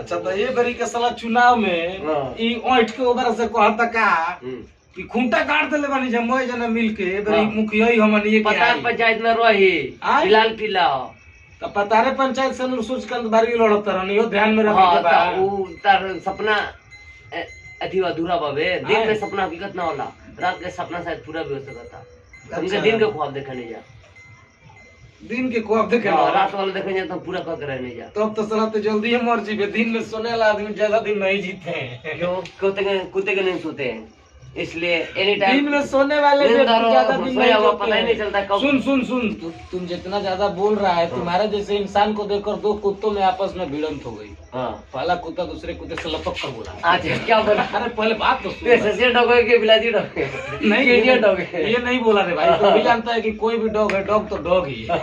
अच्छा तो ये बरी के साला चुनाव में ई ओठ के ओबर से कहता का कि खूंटा काट देले बानी जमोय जना मिल के बरी मुखिया ही हमन ये पता पंचायत में रही फिलहाल किला तो पतारे पंचायत से सूचकांत बारी लड़त रहनी हो ध्यान में रखे के बा ऊ तार सपना अथी अधूरा बाबे दिन में सपना हकीकत ना होला रात के सपना शायद पूरा भी हो सकता तुमके दिन के ख्वाब देखने जा दिन के ख्वाब देखे रात वाला देखे जा तो पूरा करके रहने जा तब तो साला तो जल्दी ही मर जीवे दिन में सोने वाला आदमी ज्यादा दिन नहीं जीते हैं क्यों कुत्ते के नहीं सोते हैं इसलिए एनी टाइम दिन में सोने वाले ज्यादा दिन सोया हुआ पता ही नहीं चलता कब सुन तुम जितना ज्यादा बोल रहा है तुम्हारे जैसे इंसान को देखकर दो कुत्तों में आपस में भिड़ंत हो गई। पहला कुत्ता दूसरे कुत्ते से लपक कर बोला अच्छा क्या बोला अरे पहले बात तो ससे डॉग है कि बिलाती डॉग है नहीं इंडियन डॉग है ये नहीं बोला रे भाई तो भी जानता है कि कोई भी डॉग है डॉग तो डॉग ही है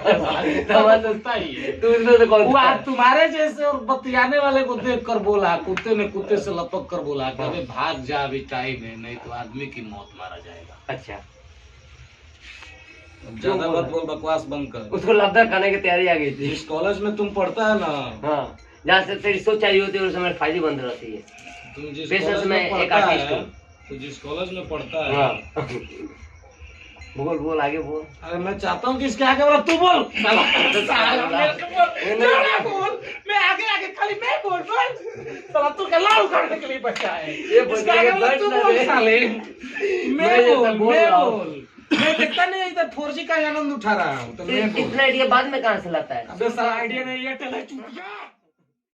तुम्हारे जैसे और बतियाने वाले को देख कर बोला कुत्ते ने कुत्ते से लपक कर बोला कि भाग जा अभी टाइम है नहीं तो आदमी की मौत मारा जाएगा। अच्छा ज्यादा मत बोल बकवास बंद कर। उसको लब्धा खाने की तैयारी आ गई थी। जिस कॉलेज में तुम पढ़ता है ना जहाँ से तेरी सोच चाहिए होती है उस समय फायदे बंद रहती है। तुम जिस कॉलेज में पढ़ता है तो जिस कॉलेज में पढ़ता है बोल आगे बोल। अरे मैं चाहता हूँ कि इसके आगे वाला तू बोल मैं आगे खाली मैं बोल साला तू क्या लाल करने के लिए बचा है इसके आगे वाला तू बोल साले मैं बोल मैं देखता नहीं इधर 4G का आनंद उठा रहा हूँ तो इतना आइडिया बाद में कहाँ से लाता है? अबे साला आइडिया नहीं एयरटेल है चुप जा।